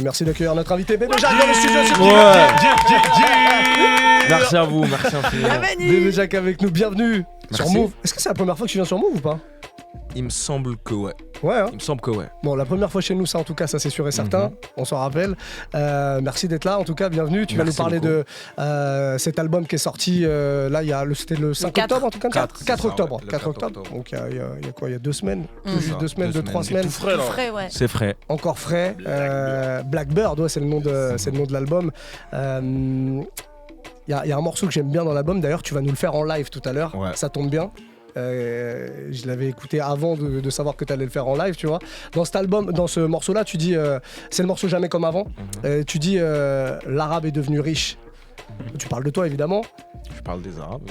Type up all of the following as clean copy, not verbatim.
Merci d'accueillir notre invité Bébé Jacques dans le studio. Merci à vous, merci infiniment. Bébé Jacques avec nous, bienvenue sur Move. Est-ce que c'est la première fois que tu viens sur Move ou pas? Il me semble que ouais. Ouais, hein. Il me semble que ouais. Bon, la première fois chez nous, ça en tout cas, ça c'est sûr et certain. On s'en rappelle. Merci d'être là. En tout cas, bienvenue. Tu vas nous parler de cet album qui est sorti là, c'était le 5 octobre, en tout cas 4 octobre. 4 octobre. Donc il y a quoi? Il y a 2 semaines, juste 2 semaines, 3 semaines. Tout frais, là. Ouais. C'est frais. Encore frais. Blackbird, ouais, c'est le nom de l'album. Il y a un morceau que j'aime bien dans l'album. D'ailleurs, tu vas nous le faire en live tout à l'heure. Ouais. Ça tombe bien. Je l'avais écouté avant de savoir que tu allais le faire en live, tu vois. Dans cet album, dans ce morceau-là, tu dis, c'est le morceau Jamais comme avant. Tu dis, l'arabe est devenu riche. Tu parles de toi, évidemment. Je parle des Arabes.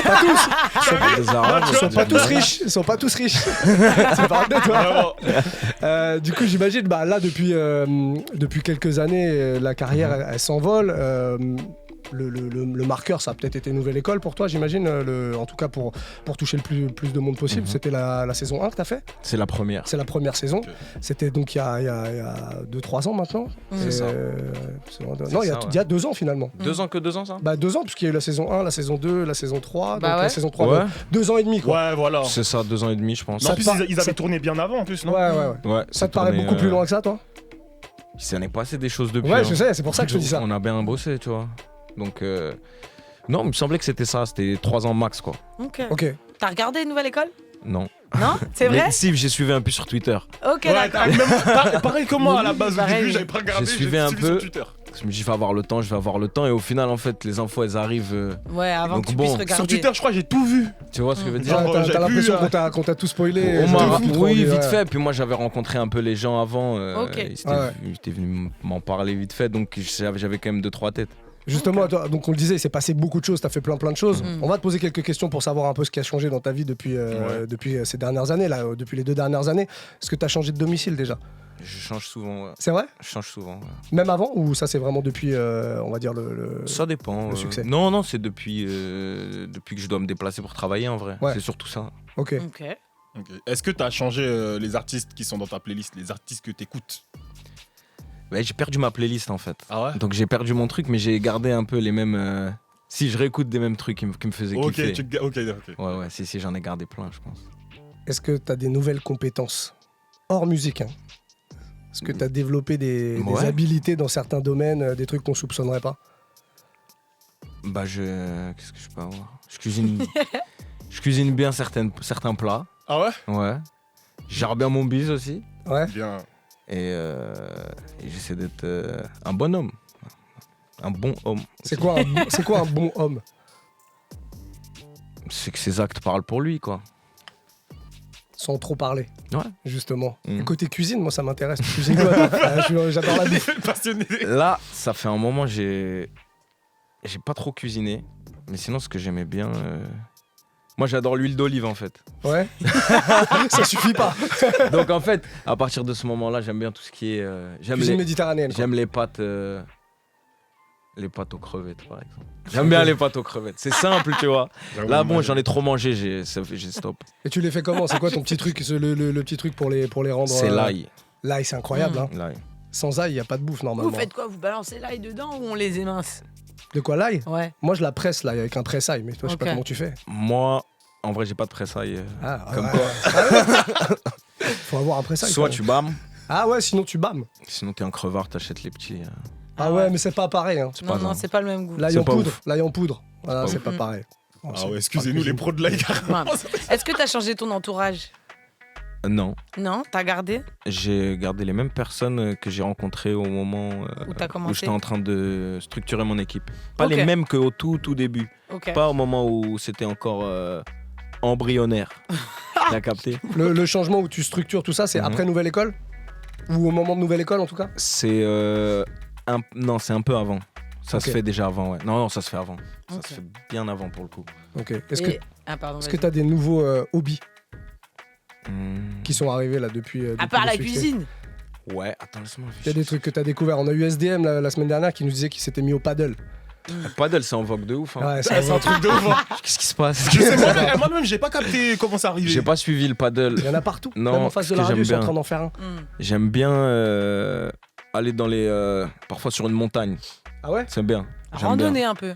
Pas tous. Je parle des Arabes. Ils sont pas tous riches. Ils sont pas tous riches. Tu parles de toi. Du coup, j'imagine, là, depuis quelques années, la carrière, elle s'envole. Le marqueur, ça a peut-être été Nouvelle École pour toi, j'imagine, en tout cas pour toucher le plus de monde possible. C'était la saison 1 que tu as fait? C'est la première. C'est la première saison. Okay. C'était donc il y a 2-3 ans maintenant. C'est ça. Non, il y a 2 ans finalement. 2 ans que 2 ans, ça? 2 ans, puisqu'il y a eu la saison 1, la saison 2, la saison 3. Donc ouais. la saison 3, 2 ans et demi, quoi. Ouais, voilà. C'est ça, 2 ans et demi, je pense. En plus, ils avaient tourné bien avant, en plus, non? Ouais. Ça te paraît beaucoup plus loin que ça, toi? Il s'en est passé des choses depuis. Ouais, je sais, c'est pour ça que je te dis ça. On a bien bossé, tu vois. Donc, non, il me semblait que c'était ça, c'était 3 ans max, quoi. Ok. T'as regardé Nouvelle École? Non. Non? C'est vrai? Mais si, j'ai suivi un peu sur Twitter. Ok, d'accord. Pareil que moi, à la base, au début, j'avais pas regardé, j'ai suivi un peu. sur Twitter. Je me dis, je vais avoir le temps, et au final, en fait, les infos, elles arrivent. Ouais, avant donc que tu puisses regarder. Sur Twitter, je crois, j'ai tout vu. Tu vois ce que je veux dire? Genre, T'as l'impression j'avais qu'on t'a tout spoilé. Oui, vite fait. Puis moi, j'avais rencontré un peu les gens avant. Ok. Ils étaient venus m'en parler vite fait, donc j'avais quand même 2-3 têtes. Justement, toi, donc on le disait, il s'est passé beaucoup de choses, t'as fait plein de choses. On va te poser quelques questions pour savoir un peu ce qui a changé dans ta vie depuis ces dernières années, là, depuis les 2 dernières années. Est-ce que t'as changé de domicile déjà? Je change souvent, ouais. C'est vrai? Je change souvent, ouais. Même avant, ou ça c'est vraiment depuis, on va dire, Ça dépend. le succès? Non, c'est depuis que je dois me déplacer pour travailler, en vrai. Ouais. C'est surtout ça. Ok. Est-ce que t'as changé les artistes qui sont dans ta playlist, les artistes que t'écoutes? Ouais, j'ai perdu ma playlist, en fait. Ah ouais? Donc j'ai perdu mon truc, mais j'ai gardé un peu les mêmes... Si, je réécoute des mêmes trucs qui me faisaient kiffer. Ok. Ouais, si, j'en ai gardé plein, je pense. Est-ce que t'as des nouvelles compétences hors musique, hein? Est-ce que t'as développé des habilités dans certains domaines, des trucs qu'on soupçonnerait pas? Qu'est-ce que je peux avoir? Je cuisine bien certains plats. Ah ouais? Ouais. Je gère bien mon bise aussi. Ouais. Bien. Et j'essaie d'être un bon homme. Un bon homme. C'est quoi un bon homme? C'est que ses actes parlent pour lui, quoi. Sans trop parler. Ouais. Justement. Côté cuisine, moi ça m'intéresse. Tu cuisines quoi, toi? J'adore la bouffe. Passionné. Là, ça fait un moment, j'ai pas trop cuisiné. Mais sinon, ce que j'aimais bien... Moi, j'adore l'huile d'olive, en fait. Ouais. Ça suffit pas. Donc, en fait, à partir de ce moment-là, j'aime bien tout ce qui est... cuisine méditerranéenne, quoi. J'aime les pâtes... Les pâtes aux crevettes, par exemple. J'aime bien les pâtes aux crevettes. C'est simple, tu vois. Là, bon, j'en ai trop mangé, j'ai stop. Et tu les fais comment? C'est quoi ton petit truc, le petit truc pour les rendre... C'est l'ail. L'ail, c'est incroyable. Hein. L'ail. Sans ail, il n'y a pas de bouffe, normalement. Vous faites quoi? Vous balancez l'ail dedans ou on les émince? De quoi, l'ail? Ouais. Moi, je la presse, l'ail, avec un presse-ail. Mais toi, je sais pas comment tu fais. Moi, en vrai, j'ai pas de presse-ail. Comme toi. Faut avoir un presse-ail. Soit tu bâmes. Ah ouais, sinon tu bâmes. Sinon, t'es un crevard, t'achètes les petits... Ah ouais, mais c'est pas pareil. Hein. Non, c'est pas le même goût. L'ail en poudre. Voilà, c'est pas pareil. Ah ouais, excusez-nous les pros de l'ail. Est-ce que t'as changé ton entourage? Non. Non, t'as gardé? J'ai gardé les mêmes personnes que j'ai rencontrées au moment où j'étais en train de structurer mon équipe. Pas les mêmes qu'au tout début. Pas au moment où c'était encore embryonnaire. T'as capté? Le changement où tu structures tout ça, c'est après Nouvelle École? Ou au moment de Nouvelle École en tout cas? Non, c'est un peu avant. Ça se fait déjà avant, ouais. Non, ça se fait avant. Ça se fait bien avant pour le coup. Ok. Est-ce que t'as des nouveaux hobbies qui sont arrivés là depuis à part la cuisine? Ouais, attends, laisse-moi réfléchir. Il y a des trucs que t'as découvert. On a eu SDM la semaine dernière qui nous disait qu'il s'était mis au paddle. Le paddle, c'est en vogue de ouf. Hein. Ouais, c'est un truc de ouf. Qu'est-ce qui se passe? Je sais moi-même, j'ai pas capté comment ça arrivait. J'ai pas suivi le paddle. Il y en a partout. Non, même en face de la radio, ils sont en train d'en faire un. J'aime bien aller dans parfois sur une montagne. Ah ouais? C'est bien. Randonner un peu.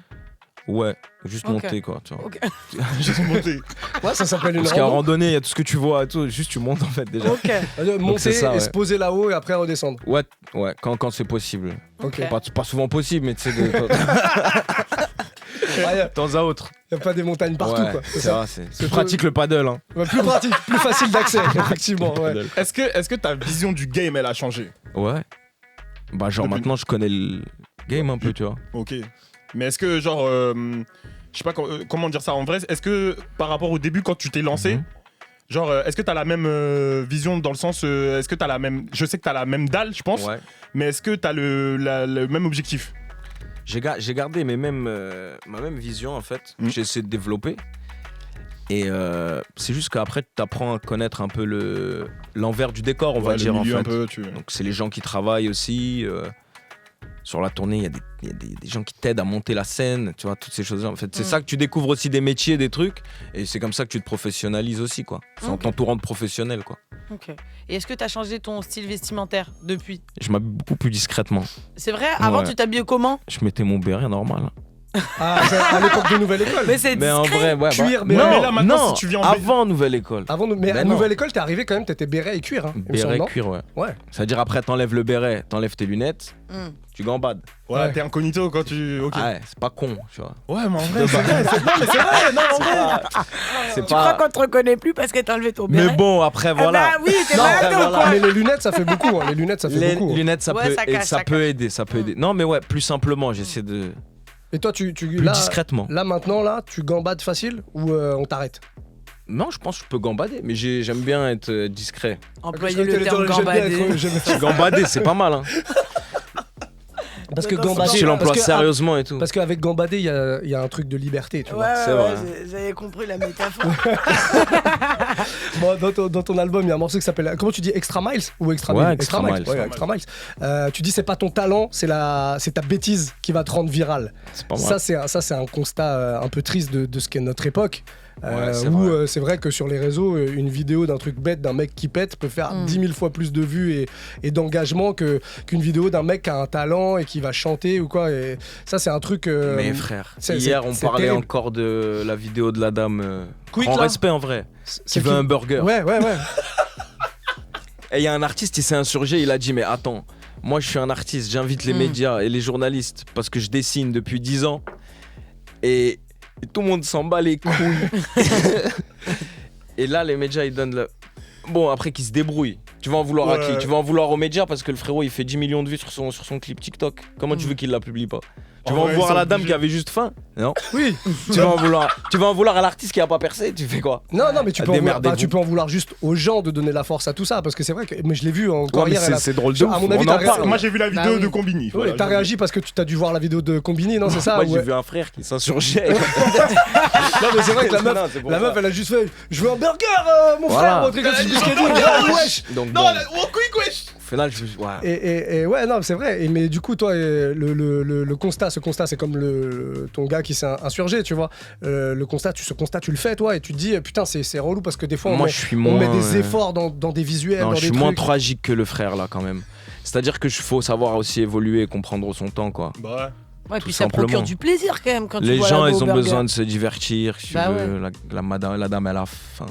Ouais, juste monter quoi, tu vois. Okay. Juste monter. Ouais, ça s'appelle une Parce qu'à randonnée, il y a tout ce que tu vois et tout, juste tu montes en fait déjà. Monter et se poser là-haut et après redescendre. Ouais, quand c'est possible. Ok. Pas souvent possible, mais tu sais, de temps à autre. Il n'y a pas des montagnes partout quoi. C'est ça, c'est pratique le paddle. Hein. Ouais, plus pratique, plus facile d'accès, effectivement. Ouais. Est-ce que ta vision du game elle a changé? Ouais. Bah genre maintenant je connais le game un peu, tu vois. Ok. Mais est-ce que genre, je sais pas comment dire ça en vrai, est-ce que par rapport au début quand tu t'es lancé, genre est-ce que t'as la même vision dans le sens, est-ce que t'as la même, je sais que t'as la même dalle je pense, mais est-ce que t'as le même objectif? J'ai gardé ma même vision en fait, j'ai essayé de développer. Et c'est juste qu'après, tu apprends à connaître un peu l'envers du décor, on va dire en fait. Un peu, Donc c'est les gens qui travaillent aussi. Sur la tournée, il y a des gens qui t'aident à monter la scène, tu vois, toutes ces choses-là. En fait, c'est ça que tu découvres aussi des métiers, des trucs. Et c'est comme ça que tu te professionnalises aussi, quoi. C'est en t'entourant de professionnels, quoi. Ok. Et est-ce que tu as changé ton style vestimentaire depuis? Je m'habille beaucoup plus discrètement. C'est vrai? Avant, tu t'habillais comment? Je mettais mon béret normal. Ah, à l'époque de Nouvelle École. Mais c'est discret. En vrai, ouais. Cuir, mais là, maintenant, si tu viens avant Nouvelle École. Mais à Nouvelle École, t'es arrivé quand même, t'étais béret et cuir. Hein, béret et cuir, ouais. C'est-à-dire après, t'enlèves le béret, t'enlèves tes lunettes, tu gambades. Ouais, t'es incognito quand tu. Ok. Ouais, c'est pas con, tu vois. Ouais, mais en vrai, c'est vrai. Non, mais c'est vrai. Non, en vrai. Tu crois qu'on te reconnaît plus parce que t'as enlevé ton béret? Mais bon, après, voilà. Ah bah oui, t'es malade ou quoi? Mais les lunettes, ça fait beaucoup. Les lunettes, ça fait beaucoup. Les lunettes, ça peut aider. Non, mais ouais, plus simplement, j'essaie de. Et toi, plus discrètement. Là, maintenant, tu gambades facile ou on t'arrête? Non, je pense que je peux gambader, mais j'aime bien être discret. Employer le terme gambader. Gambader, c'est pas mal, hein. Parce que gambader, tu l'emploies sérieusement et tout. Parce qu'avec gambader, il y a un truc de liberté, tu vois. C'est vrai. J'avais compris la métaphore. Bon, dans ton album, il y a un morceau qui s'appelle, comment tu dis, Extra Miles ou Extra Miles? Extra Miles. Ouais, Extra Miles. Tu dis c'est pas ton talent, c'est ta bêtise qui va te rendre viral. C'est pas mal. Ça c'est un constat un peu triste de ce qu'est notre époque. Où c'est vrai que sur les réseaux, une vidéo d'un truc bête, d'un mec qui pète, peut faire 10 000 fois plus de vues et d'engagement qu'une vidéo d'un mec qui a un talent et qui va chanter ou quoi. Et ça, c'est un truc. Mais frère, hier, on parlait encore de la vidéo de la dame. Quick, en respect en vrai. Qui veut un burger. Ouais. Et il y a un artiste qui s'est insurgé, il a dit mais attends, moi je suis un artiste, j'invite les médias et les journalistes parce que je dessine depuis 10 ans et tout le monde s'en bat les couilles. Et là les médias ils donnent bon après qu'ils se débrouillent. Tu vas en vouloir à qui? Tu vas en vouloir aux médias parce que le frérot il fait 10 millions de vues sur son clip TikTok. Comment tu veux qu'il la publie pas? Tu vas en vouloir à la dame qui avait juste faim? Non. Oui. Tu vas en vouloir à l'artiste qui a pas percé? Tu fais quoi? Non, mais tu peux en vouloir juste aux gens de donner la force à tout ça parce que c'est vrai que mais je l'ai vu encore hier. C'est drôle de ouf. À mon avis, moi j'ai vu la vidéo de Combini. Ouais, t'as réagi parce que tu as dû voir la vidéo de Combini, non? C'est ça? Moi j'ai vu un frère qui s'insurgeait. Non mais c'est vrai que la meuf elle a juste fait je veux un burger mon frère, un truc comme ça. Wesh. Non, quick wesh. Au final, et ouais, non, c'est vrai. Mais du coup, toi, le constat, c'est comme ton gars qui s'est insurgé, tu vois. Ce constat, tu le fais, toi, et tu te dis, putain, c'est relou parce que des fois, on met des efforts dans des visuels. Non, dans je des suis trucs. moins tragique que le frère, là, quand même. C'est-à-dire que faut savoir aussi évoluer et comprendre son temps, quoi. Bah ouais. Ouais, puis ça procure du plaisir quand même quand les tu vois gens, la ils ont burger. besoin de se divertir. Si tu veux, la dame, elle a faim.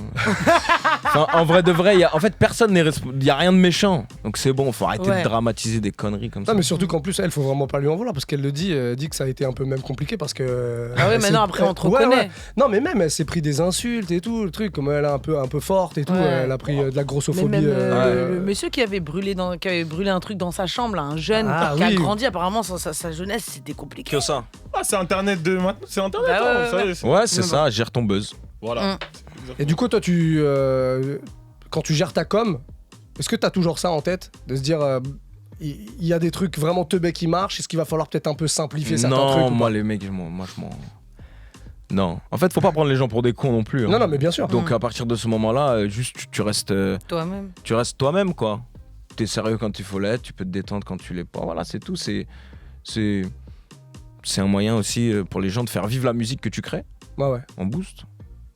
Enfin, en vrai de vrai, en fait, personne n'est il y a rien de méchant. Donc c'est bon, faut arrêter de dramatiser des conneries comme ça. Non, mais surtout qu'en plus, elle, faut vraiment pas lui en vouloir parce qu'elle le dit que ça a été un peu même compliqué parce que. Ah ouais, maintenant après on te reconnaît. Ouais. Non, mais même elle s'est pris des insultes et tout, le truc, comme elle est un peu forte et tout, elle a pris de la grossophobie. Mais même, le monsieur qui avait brûlé un truc dans sa chambre, là, un jeune qui a grandi, apparemment sa jeunesse c'était compliqué. Que ça. Ah, c'est Internet de maintenant, c'est Internet. Ouais, c'est ça, gère ton buzz. Voilà. Et du coup, toi, quand tu gères ta com, est-ce que t'as toujours ça en tête? De se dire, il y a des trucs vraiment teubés qui marchent, est-ce qu'il va falloir peut-être un peu simplifier certains trucs? Non, moi, les mecs, moi, je m'en. Non. En fait, faut pas prendre les gens pour des cons non plus. Hein. Non, mais bien sûr. Donc, à partir de ce moment-là, juste, tu restes. Toi-même. Tu restes toi-même, quoi. T'es sérieux quand il faut l'être, tu peux te détendre quand tu l'es pas. Voilà, c'est tout. C'est un moyen aussi pour les gens de faire vivre la musique que tu crées. Ouais. En boost.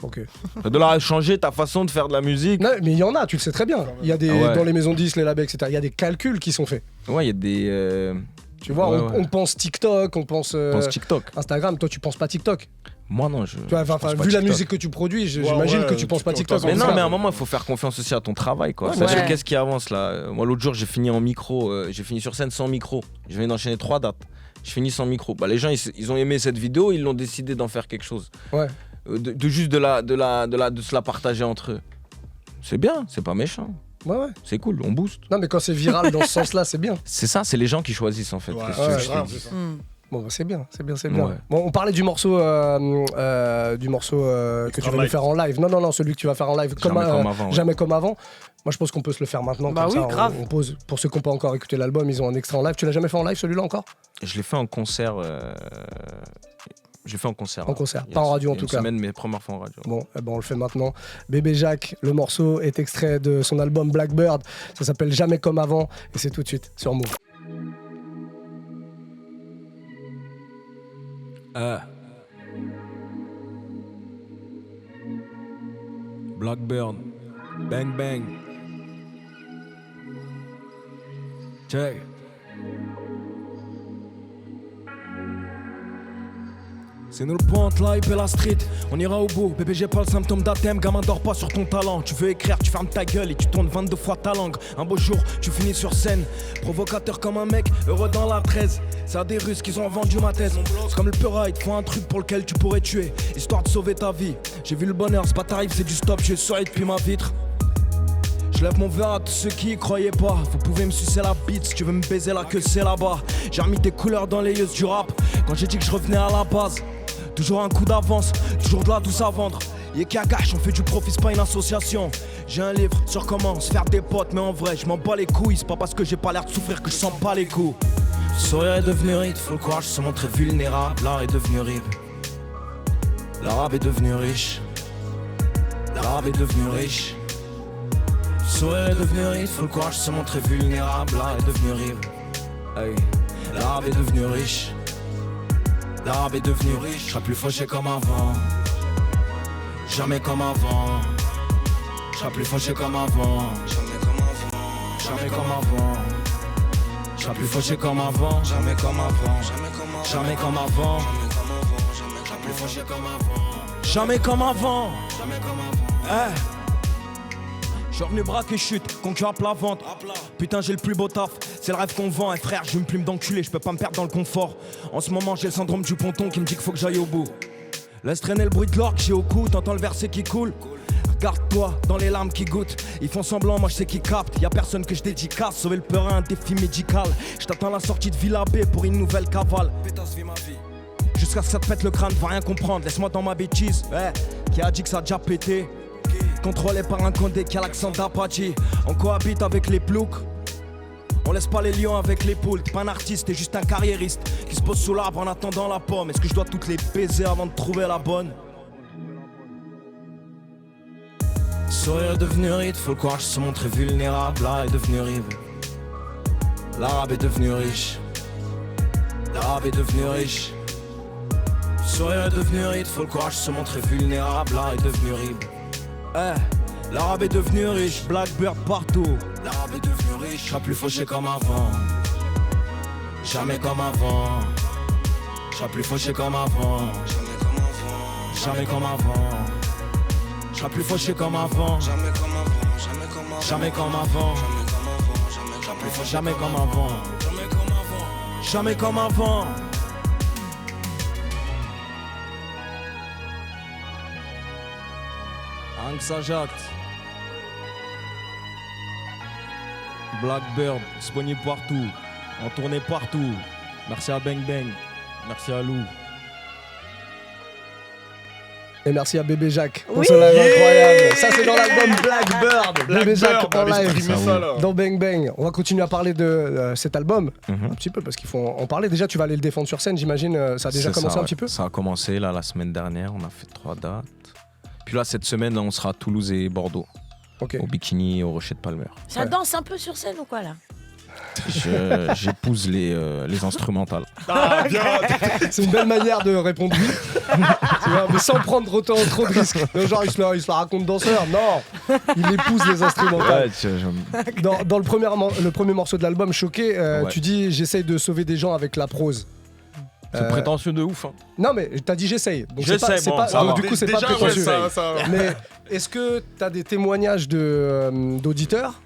Ok. De leur changer ta façon de faire de la musique. Non, mais il y en a, tu le sais très bien. Il y a des dans les maisons de disques, les labels, etc. Il y a des calculs qui sont faits. Ouais, il y a des. Tu vois, on pense TikTok, on pense TikTok. Instagram. Toi, tu penses pas TikTok. Moi non, tu vois, vu la musique que tu produis, j'imagine que tu penses pas TikTok. Mais non, mais à un moment, il faut faire confiance aussi à ton travail, quoi. C'est-à-dire, qu'est-ce qui avance là? Moi, l'autre jour, j'ai fini en micro, j'ai fini sur scène sans micro. Je viens d'enchaîner 3 dates. Je finis sans micro. Bah, les gens, ils ont aimé cette vidéo, ils l'ont décidé d'en faire quelque chose. Ouais. De juste de se la partager entre eux. C'est bien, c'est pas méchant. Ouais. C'est cool, on booste. Non, mais quand c'est viral dans ce sens-là, c'est bien. C'est ça, c'est les gens qui choisissent en fait. C'est ça. Bon, bah, c'est bien. Ouais. Bon, on parlait du morceau, que tu vas nous faire en live. Non, celui que tu vas faire en live jamais comme avant. Moi, je pense qu'on peut se le faire maintenant. Bah oui, grave. On pose, pour ceux qui n'ont pas encore écouté l'album, ils ont un extrait en live. Tu l'as jamais fait en live celui-là encore? Je l'ai fait en concert. J'ai fait en concert. En concert, pas en radio en tout cas. Une semaine, mes premières fois en radio. Bon, on le fait maintenant. Bébé Jacques, le morceau est extrait de son album Blackbird. Ça s'appelle Jamais comme avant et c'est tout de suite sur Move. Blackbird, bang bang. Check. C'est nous le point, la hype et la street, on ira au bout. Bébé, j'ai pas le symptôme d'athème, gamin dors pas sur ton talent. Tu veux écrire, tu fermes ta gueule et tu tournes 22 fois ta langue. Un beau jour, tu finis sur scène, provocateur comme un mec, heureux dans la 13. C'est à des Russes qu'ils ont vendu ma thèse. C'est comme le Peura, ils te font un truc pour lequel tu pourrais tuer, histoire de sauver ta vie. J'ai vu le bonheur, c'est pas tarif, c'est du stop, je suis depuis ma vitre. Je lève mon verre à tous ceux qui y croyaient pas. Vous pouvez me sucer la bite si tu veux me baiser là que c'est là-bas. J'ai remis des couleurs dans les yeux du rap quand j'ai dit que je revenais à la base. Toujours un coup d'avance, toujours de la douce à vendre. Y'a qui agache, on fait du profit, c'est pas une association. J'ai un livre sur comment se faire des potes, mais en vrai, je m'en bats les couilles. C'est pas parce que j'ai pas l'air de souffrir que je sens pas les coups. Le sourire est devenu ride, faut le courage se montrer vulnérable. L'art est devenu rib. L'arabe est devenu riche. L'arabe est devenu riche. Le sourire est devenu ride, faut le courage se montrer vulnérable. L'art est devenu rib. Hey. L'arabe est devenu riche. L'arabe est devenu riche, je serai plus fauché comme avant. Jamais comme avant. Je serai plus fauché comme avant. Jamais comme avant. Je serai plus fauché comme avant. Jamais comme avant. Jamais comme avant. Je serai plus fauché comme avant. Jamais comme avant. Je suis revenu braquer chute, concurrent à plat vente. Putain j'ai le plus beau taf, c'est le rêve qu'on vend. Et frère j'ai une plume d'enculé, je peux pas me perdre dans le confort. En ce moment j'ai le syndrome du ponton qui me dit qu'il faut que j'aille au bout. Laisse traîner le bruit de l'orgue, j'ai au cou, t'entends le verset qui coule. Regarde-toi dans les larmes qui goûtent. Ils font semblant, moi je sais qu'ils captent. Y'a personne que je dédicace, sauver le peurin, un défi médical. Je t'attends à la sortie de Villa B pour une nouvelle cavale. Pétasse vie ma vie. Jusqu'à ce que ça te pète le crâne, va rien comprendre, laisse-moi dans ma bêtise. Qui a dit que ça a déjà pété? Contrôlé par un condé qui a l'accent d'Apache. On cohabite avec les ploucs. On laisse pas les lions avec les poules. T'es pas un artiste, t'es juste un carriériste qui se pose sous l'arbre en attendant la pomme. Est-ce que je dois toutes les baiser avant de trouver la bonne? Sourire est devenu ride, faut le courage se montrer vulnérable. L'art est devenu rib. L'arabe est devenu riche. L'arabe est devenu riche. Sourire est devenu ride, faut le courage se montrer vulnérable. L'art est devenu rib. L'arabe est devenu riche, Blackbird partout. L'arabe est devenu riche, je serai plus fauché comme avant. Jamais comme avant. Je serai plus fauché comme avant. Jamais comme avant. Je serai plus fauché comme avant. Jamais comme avant. Jamais comme avant. Jamais comme avant. Jamais comme avant. Hank Sajat, Blackbird, disponible partout, en tournée partout. Merci à Bang Bang, merci à Lou. Et merci à Bébé Jacques pour ce live incroyable. Ça c'est dans l'album Blackbird. Bébé Jacques en live dans Bang Bang. On va continuer à parler de cet album un petit peu parce qu'il faut en parler. Déjà tu vas aller le défendre sur scène, j'imagine. Ça a déjà commencé un petit peu. Ça a commencé là la semaine dernière, on a fait 3 dates. Puis là, cette semaine, on sera à Toulouse et Bordeaux. Au Bikini, au Rocher de Palmer. Ça danse un peu sur scène ou quoi là? J'épouse les instrumentales. Ah, bien. C'est une belle manière de répondre oui. Tu vois, mais sans prendre trop de risques. Genre, il se la raconte danseur. Non, il épouse les instrumentales. Dans le premier morceau de l'album, Choqué, tu dis j'essaye de sauver des gens avec la prose. C'est prétentieux de ouf. Hein. Non, mais t'as dit j'essaye. Donc j'essaye, donc, du coup, c'est pas prétentieux. Ça. Mais est-ce que t'as des témoignages d'auditeurs,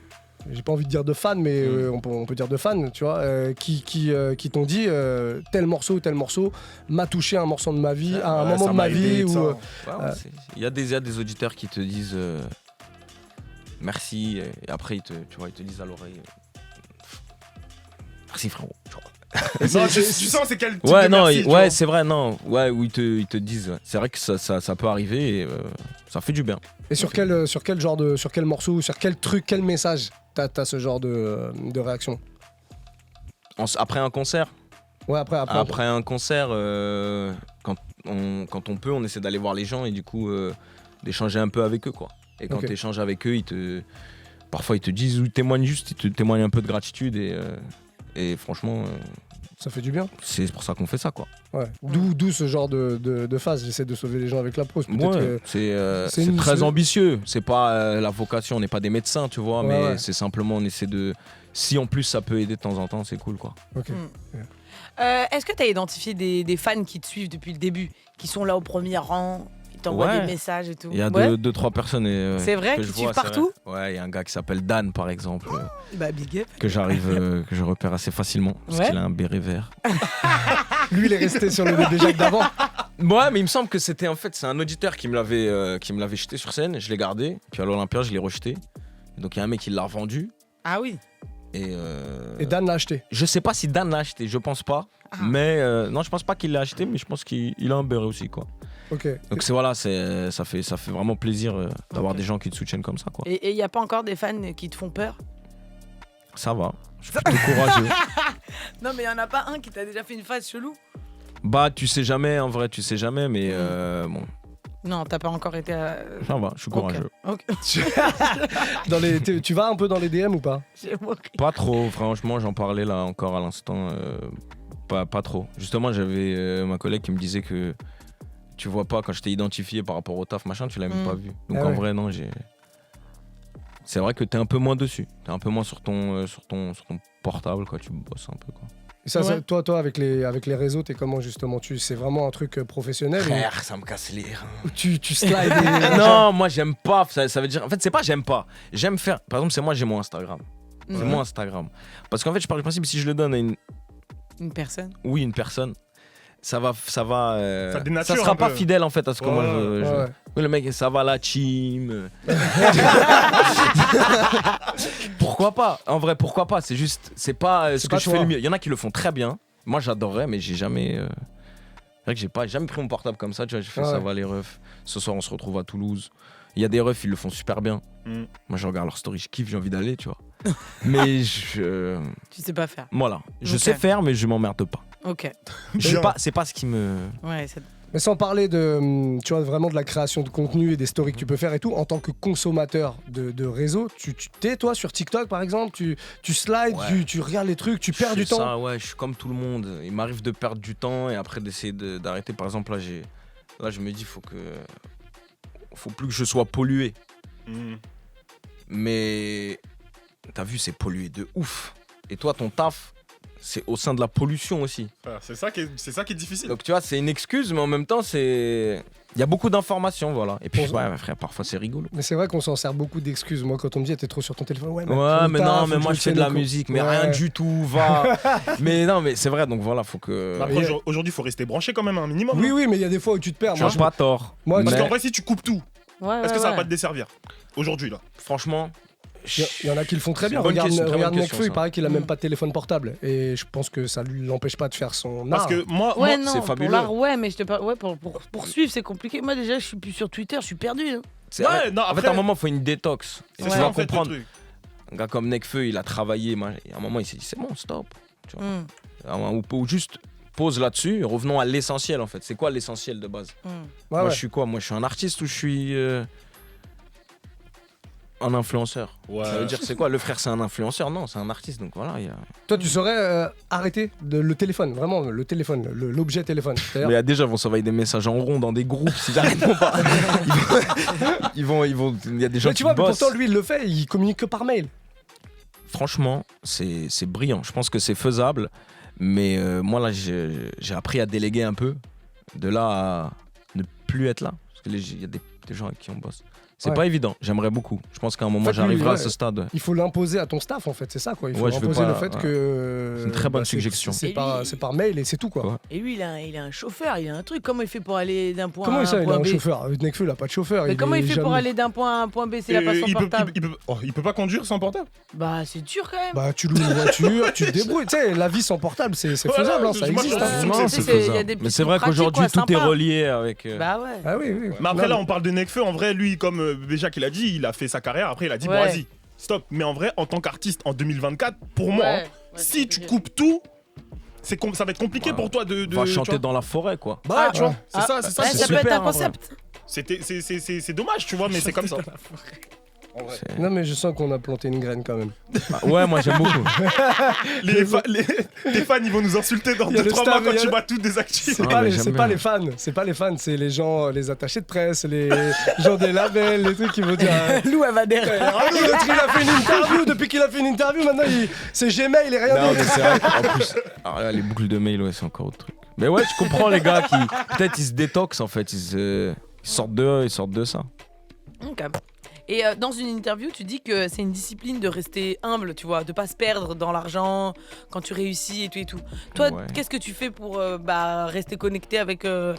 j'ai pas envie de dire de fans, mais on peut dire de fans, tu vois, qui t'ont dit tel morceau m'a touché un morceau de ma vie, à un moment de ma vie. Il y a des auditeurs qui te disent merci, et après ils te disent à l'oreille merci frérot. Non, tu sens c'est quel type de merci, c'est vrai, non. Ouais, où ils te disent. C'est vrai que ça peut arriver et ça fait du bien. Et sur quel morceau, sur quel truc, quel message t'as ce genre de réaction? Après un concert. Ouais, après un concert, quand on peut, on essaie d'aller voir les gens et du coup d'échanger un peu avec eux, quoi. Et quand t'échanges avec eux, parfois ils te disent ou ils te témoignent un peu de gratitude et franchement, ça fait du bien. C'est pour ça qu'on fait ça, quoi. Ouais. D'où ce genre de phase. J'essaie de sauver les gens avec la prose. C'est très ambitieux. C'est pas la vocation. On n'est pas des médecins, tu vois, mais c'est simplement on essaie de. Si en plus ça peut aider de temps en temps, c'est cool, quoi. Ok. Est-ce que tu as identifié des fans qui te suivent depuis le début, qui sont là au premier rang? T'envoies des messages et tout. Il y a 2-3 personnes. C'est vrai, qui suivent partout. Ouais, il y a un gars qui s'appelle Dan, par exemple. Big up. Que je repère assez facilement parce qu'il a un béret vert. Lui, il est resté sur le bébé Jacques d'avant. Ouais, mais il me semble que c'est un auditeur qui me l'avait jeté sur scène. Je l'ai gardé. Puis à l'Olympia, je l'ai rejeté. Donc il y a un mec qui l'a revendu. Ah oui. Et Dan l'a acheté. Je sais pas si Dan l'a acheté, je pense pas. Mais non, je pense pas qu'il l'a acheté, mais je pense qu'il a un béret aussi, quoi. Okay. Donc ça fait vraiment plaisir d'avoir des gens qui te soutiennent comme ça, quoi. Et il y a pas encore des fans qui te font peur? Ça va, je suis plutôt courageux. Non mais il y en a pas un qui t'a déjà fait une phase chelou? Bah tu sais jamais, en vrai tu sais jamais, mais bon. Non, t'as pas encore été à... Ça va, je suis courageux. Okay. Tu vas un peu dans les DM ou pas? Pas trop, franchement, j'en parlais là encore à l'instant. Pas trop. Justement, j'avais ma collègue qui me disait que tu vois pas quand je t'ai identifié par rapport au taf, machin, tu l'as même pas vu. Donc en vrai, non, c'est vrai que t'es un peu moins dessus. T'es un peu moins sur ton portable, quoi. Tu bosses un peu, quoi. Et ça, toi, avec les réseaux, t'es comment justement? C'est vraiment un truc professionnel? Frère, ça me casse les reins. Tu slides Non, moi j'aime pas. Ça veut dire. En fait, c'est pas j'aime pas. J'aime faire. Par exemple, c'est moi, j'ai mon Instagram. C'est mon Instagram. Parce qu'en fait, je pars du principe si je le donne à une personne. Oui, une personne. Ça dénature sera un pas peu. fidèle en fait à ce que moi je... Oui, le mec, ça va la team. Pourquoi pas? En vrai, pourquoi pas? C'est juste, c'est pas ce que je fais le mieux. Il y en a qui le font très bien. Moi, j'adorerais, mais j'ai jamais. C'est vrai que j'ai jamais pris mon portable comme ça. Tu vois, j'ai fait ça va les refs. Ce soir, on se retrouve à Toulouse. Il y a des refs, ils le font super bien. Moi, je regarde leur story, je kiffe, j'ai envie d'aller, tu vois. Mais tu sais pas faire. Voilà, je sais faire, mais je m'emmerde pas. Ok. C'est pas ce qui me. Ouais. Mais sans parler tu vois, vraiment de la création de contenu et des stories que tu peux faire et tout, en tant que consommateur de réseau, tu t'es toi sur TikTok par exemple, tu slides, tu regardes les trucs, tu perds du temps. Ça, ouais, je suis comme tout le monde. Il m'arrive de perdre du temps et après d'essayer d'arrêter. Par exemple, là, je me dis, faut plus que je sois pollué. Mais t'as vu, c'est pollué de ouf. Et toi, ton taf, c'est au sein de la pollution aussi. C'est ça qui est difficile. Donc tu vois, c'est une excuse, mais en même temps, il y a beaucoup d'informations, voilà. Et puis, frère, parfois c'est rigolo. Mais c'est vrai qu'on s'en sert beaucoup d'excuses. Moi, quand on me dit, t'es trop sur ton téléphone, mais moi je fais de la musique, mais rien du tout, va. Mais non, mais c'est vrai, donc voilà, faut que. Après, aujourd'hui, il faut rester branché quand même, un minimum. Oui, mais il y a des fois où tu te perds. Tu n'as pas tort. Parce qu'en vrai, si tu coupes tout, est-ce que ça va pas te desservir aujourd'hui, là? Franchement. Il y en a qui le font très bien. Regarde Nekfeu, il paraît qu'il a même pas de téléphone portable. Et je pense que ça lui l'empêche pas de faire son art. Parce que moi c'est fabuleux. Pour l'art, mais pour suivre, c'est compliqué. Moi, déjà, je suis plus sur Twitter, je suis perdu. Hein. En fait, à un moment, il faut une détox. Tu vas comprendre. Un gars comme Nekfeu, il a travaillé. À un moment, il s'est dit, c'est bon, stop. Tu vois. Ou juste pause là-dessus. Revenons à l'essentiel, en fait. C'est quoi l'essentiel de base? Moi, je suis quoi? Moi, je suis un artiste ou je suis... Un influenceur. Ouais. Ça veut dire c'est quoi? Le frère c'est un influenceur? Non, c'est un artiste, donc voilà. Toi tu saurais arrêter le téléphone, vraiment le téléphone, l'objet téléphone. Mais déjà ils vont s'envoyer des messages en rond dans des groupes s'ils arrêtent pas. ils vont, il y a des gens qui bossent. Mais pourtant lui il le fait, il communique que par mail. Franchement, c'est brillant. Je pense que c'est faisable, mais moi là j'ai appris à déléguer un peu, de là à ne plus être là, parce que il y a des gens avec qui on bosse. C'est pas évident, j'aimerais beaucoup. Je pense qu'à un moment j'arriverai à ce stade. Il faut l'imposer à ton staff en fait, c'est ça quoi. Il faut imposer le fait que. C'est une très bonne suggestion. C'est par mail et c'est tout quoi. Ouais. Et lui il a un chauffeur, il a un truc. Comment il fait pour aller d'un point A à un point B? Comment il a un chauffeur? Nekfeu il a pas de chauffeur. Mais comment il fait pour aller d'un point A à un point B s'il a pas son portable? Il peut pas conduire sans portable? Bah c'est dur quand même. Bah tu loues une voiture, tu te débrouilles. Tu sais, la vie sans portable c'est faisable, ça existe. C'est faisable. Mais c'est vrai qu'aujourd'hui tout est relié avec. Bah ouais. Ah oui. Mais après là on parle de Nekfeu, en vrai lui comme déjà qu'il a dit, il a fait sa carrière, après il a dit bon vas-y, stop. Mais en vrai, en tant qu'artiste en 2024, pour moi, si tu coupes tout, ça va être compliqué pour toi de va chanter dans la forêt quoi. Bah tu vois, c'est ça. Ça peut être un concept. C'est dommage, tu vois, mais c'est comme ça. Non mais je sens qu'on a planté une graine quand même. Bah, ouais, moi j'aime beaucoup. Tes fans ils vont nous insulter dans 2-3 mois quand tu vas tout désactiver. C'est pas les fans, c'est les gens, les attachés de presse, les gens des labels, les trucs qui vont dire. Lou elle va derrière. L'autre il a fait une interview, depuis qu'il a fait une interview, maintenant c'est Gmail et rien d'autre. Non mais c'est vrai qu'en plus, alors là, les boucles de mail, ouais, c'est encore autre truc. Mais ouais, je comprends les gars qui, peut-être ils se détoxent en fait, ils sortent de ça. Ok. Et dans une interview, tu dis que c'est une discipline de rester humble, tu vois, de pas se perdre dans l'argent quand tu réussis et tout. Toi, qu'est-ce que tu fais pour rester connecté avec la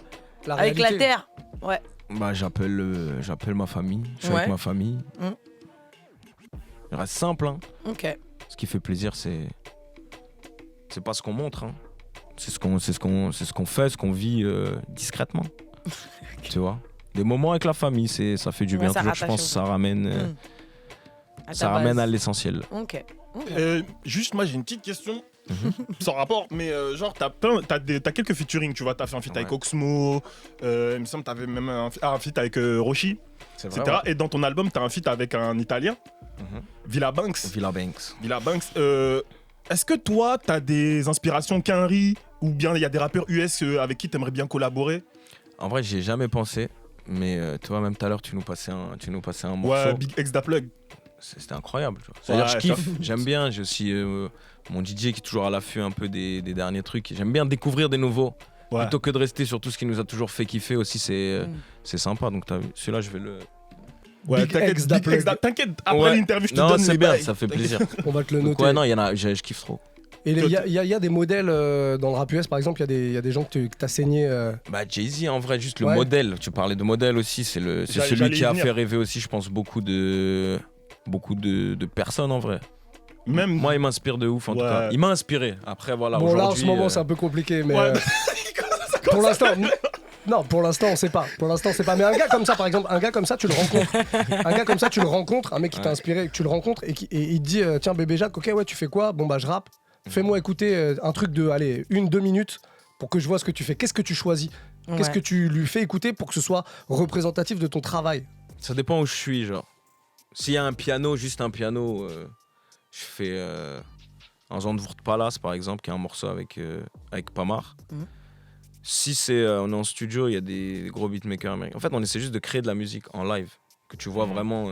terre? Ouais. Bah j'appelle ma famille, je suis avec ma famille. Il reste simple, hein. Ok. Ce qui fait plaisir, c'est pas ce qu'on montre, hein. C'est ce qu'on fait, ce qu'on vit discrètement. Tu vois. Des moments avec la famille, ça fait du bien toujours, je pense, ça ramène à l'essentiel. Ok. Juste, moi j'ai une petite question, sans rapport, mais genre t'as quelques featuring, tu vois, t'as fait un feat avec Oxmo, il me semble que t'avais même un feat avec Roshi, etc. Vrai, ouais. Et dans ton album, t'as un feat avec un Italien, Villa Banks. Est-ce que toi, t'as des inspirations Quinry, ou bien il y a des rappeurs US avec qui t'aimerais bien collaborer? En vrai, j'y ai jamais pensé. Mais tu vois, même tout à l'heure, tu nous passais un morceau. Ouais, Big X Da Plug. C'était incroyable. C'est-à-dire, je kiffe, j'aime bien. J'ai aussi mon DJ qui est toujours à l'affût un peu des derniers trucs. J'aime bien découvrir des nouveaux. Ouais. Plutôt que de rester sur tout ce qui nous a toujours fait kiffer aussi, c'est sympa. Donc, t'as vu, celui-là, je vais le. Ouais, t'inquiète, après l'interview, je te donne. Non, c'est bien, ça fait plaisir. On va te le noter. Donc, ouais, non, je kiffe trop. Et il y a des modèles dans le rap US, par exemple, il y a des gens que t'as saigné. Bah Jay-Z, en vrai, juste le modèle. Tu parlais de modèle aussi, c'est celui qui a fait rêver aussi, je pense, beaucoup de personnes en vrai. Même moi, il m'inspire de ouf en tout cas. Il m'a inspiré. Après, voilà. Bon, là en ce moment, c'est un peu compliqué, mais pour l'instant. Non, pour l'instant, on sait pas. Mais un gars comme ça, par exemple, tu le rencontres. Un mec qui t'a inspiré, tu le rencontres et il te dit tiens, bébé Jacques, ok, ouais, tu fais quoi? Bon, bah, je rappe. Fais-moi écouter un truc de, 1-2 minutes pour que je vois ce que tu fais. Qu'est-ce que tu choisis? Qu'est-ce que tu lui fais écouter pour que ce soit représentatif de ton travail? Ça dépend où je suis, genre. S'il y a un piano, juste un piano, je fais un Zandvoort Palace, par exemple, qui est un morceau avec Pamar. Si on est en studio, il y a des gros beatmakers américains. En fait, on essaie juste de créer de la musique en live, que tu vois vraiment...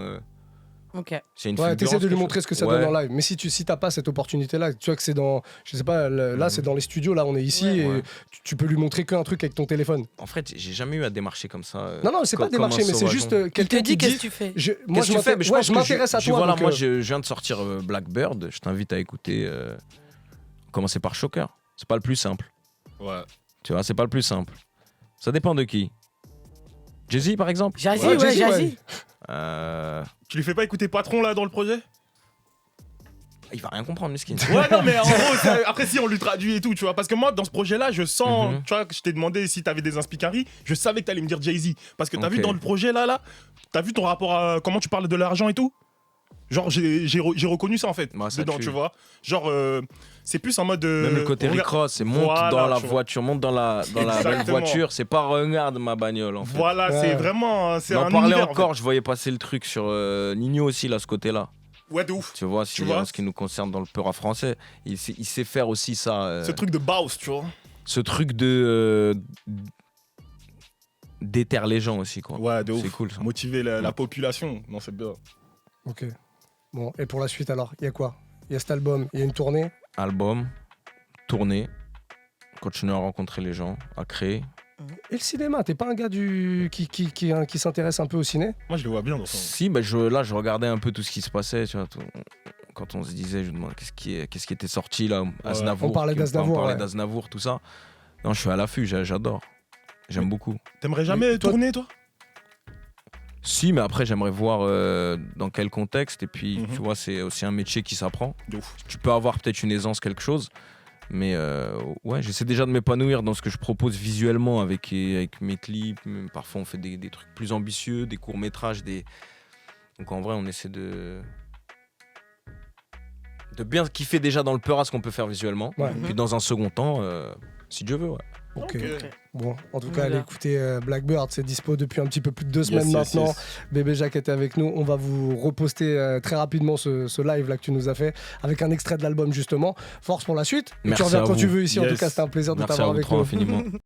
Ok. T'essaies de lui montrer ce que ça donne en live. Mais si t'as pas cette opportunité-là, tu vois que c'est dans, je sais pas, là c'est dans les studios, là on est ici et tu peux lui montrer qu'un truc avec ton téléphone. En fait, j'ai jamais eu à démarcher comme ça. Non, c'est pas démarcher, mais c'est juste quelqu'un qui dit qu'est-ce que tu fais. Moi je m'intéresse à toi. Voilà, moi je viens de sortir Blackbird. Je t'invite à écouter. Commencer par Shocker. C'est pas le plus simple. Ouais. Tu vois, c'est pas le plus simple. Ça dépend de qui. Jay-Z par exemple. Jay-Z. Tu lui fais pas écouter Patron là dans le projet? Il va rien comprendre, Miskin. Ouais, non, mais en gros, après si on lui traduit et tout, tu vois. Parce que moi, dans ce projet-là, je sens, tu vois, que je t'ai demandé si t'avais des inspirations, je savais que t'allais me dire Jay-Z. Parce que t'as vu dans le projet là, t'as vu ton rapport à comment tu parles de l'argent et tout? Genre, j'ai reconnu ça en fait, dedans, tu vois. Genre, c'est plus en mode. Même le côté Rick Ross, c'est monte dans la voiture, monte dans la belle voiture, c'est pas regarde ma bagnole en fait. Voilà, c'est vraiment. On en parlait encore, je voyais passer le truc sur Nino aussi, là, ce côté-là. Ouais, de ouf. Tu vois, ce qui nous concerne dans le peur français, il sait faire aussi ça. Ce truc de Baus, tu vois. Ce truc de. déterre les gens aussi, quoi. Ouais, de ouf. C'est cool ça. Motiver la population. Non, c'est bien. Ok. Bon, et pour la suite alors, il y a quoi? Il y a cet album, il y a une tournée? Album, tournée, continuer à rencontrer les gens, à créer. Et le cinéma, t'es pas un gars qui s'intéresse un peu au ciné? Moi, je le vois bien dans ça. Si, bah, là, je regardais un peu tout ce qui se passait, tu vois. Quand on se disait, je me demandais qu'est-ce qui était sorti là, Aznavour. On parlait d'Aznavour, tout ça. Non, je suis à l'affût, j'adore. J'aime beaucoup. T'aimerais jamais tourner, toi? Si, mais après, j'aimerais voir dans quel contexte. Et puis, tu vois, c'est aussi un métier qui s'apprend. Tu peux avoir peut-être une aisance, quelque chose. Mais ouais, j'essaie déjà de m'épanouir dans ce que je propose visuellement avec mes clips. Parfois, on fait des trucs plus ambitieux, des courts-métrages. Donc, en vrai, on essaie de bien kiffer déjà dans le peur à ce qu'on peut faire visuellement. Ouais. Puis, dans un second temps, si Dieu veut, ouais. Ok. Bon, en tout cas, allez écouter Blackbird, c'est dispo depuis un petit peu plus de 2 semaines maintenant. Bébé Jacques était avec nous. On va vous reposter très rapidement ce live là que tu nous as fait avec un extrait de l'album justement. Force pour la suite. Et tu reviens quand tu veux ici. En tout cas, c'était un plaisir de t'avoir avec nous. Merci à vous infiniment.